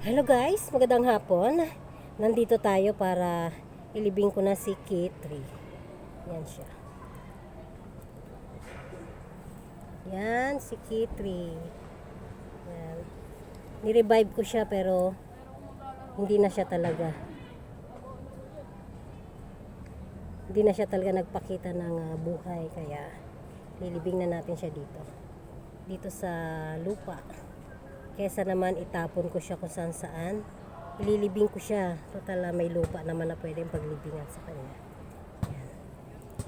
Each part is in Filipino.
Hello guys, magandang hapon. Nandito tayo para ilibing ko na si K3. Yan siya. Yan si K3. Yan. Nirevive ko siya pero hindi na siya talaga. Hindi na siya talaga nagpakita ng buhay, kaya lilibing na natin siya dito. Dito sa lupa. Kesa naman itapon ko siya kung saan saan, ililibing ko siya. Total may lupa naman na pwedeng paglibingan sa kanya. Yan.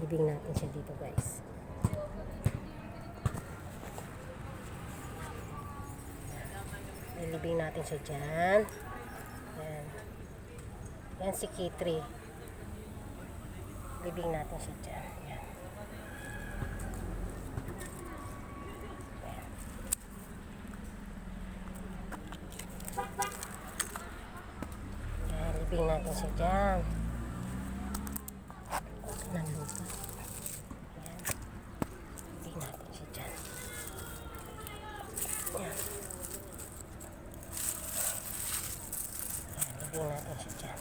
Libing natin siya dito guys. Ilibing natin siya dyan. Yan. Yan si K3. Libing natin siya dyan. Yan. Libing natin siya dyan. Ng lupa. Ayan. Libing natin siya dyan. Ayan. Ayan, libing natin siya dyan.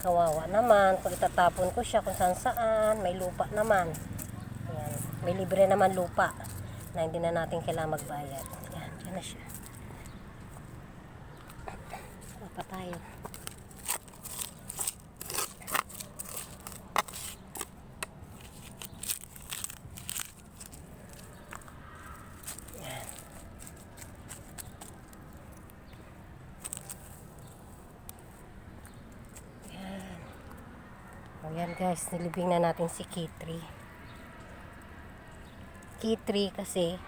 Kawawa naman kung itatapon ko siya kung saan saan. May lupa naman. Ayan. May libre naman lupa na hindi na natin kailangan magbayad. Ayan, dyan na siya. Pa tayo. Yan. Yan. O yan guys, nilibing na natin si K3. K3 kasi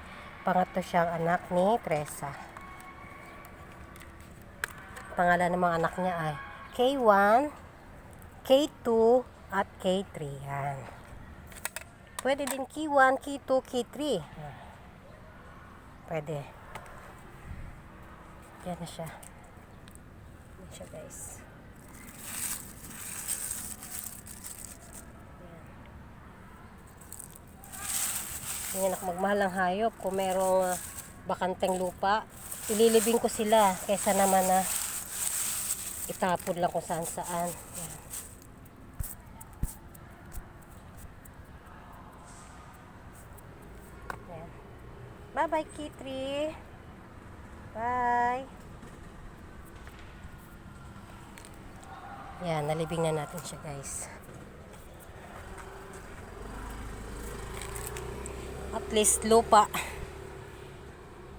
pangatlo siyang anak ni Teresa. Pangalan ng mga anak niya ay K1, K2, at K3. Yan. Pwede din K1, K2, K3. Yan. Pwede. Yan na siya. Yan siya guys. Yan. Yan ako magmahal ng hayop. Kung merong bakanteng lupa, ililibing ko sila kaysa naman na itapon lang kung saan saan. Yan. Yan. Bye bye K3. Bye. Yan, nalibing na natin siya guys. At least lupa.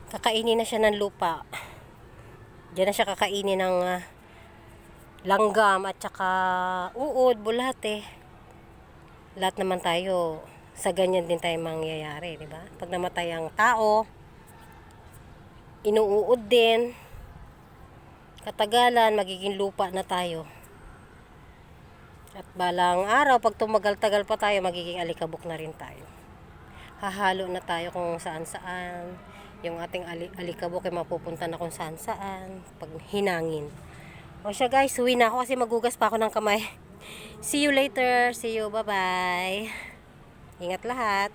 Kakainin na siya ng lupa. Diyan na siya kakainin ng langgam at saka uod, bulate. Lahat naman tayo sa ganyan din tayo mangyayari, di ba? Pag namatay ang tao, inuud din. Katagalan, magiging lupa na tayo. At balang araw, pag tumagal-tagal pa tayo, magiging alikabok na rin tayo. Hahalo na tayo kung saan-saan. Yung ating alikabok ay mapupunta na kung saan-saan. Pag hinangin. O siya guys, uwi na ako kasi magugas pa ako ng kamay. See you later. See you. Bye-bye. Ingat lahat.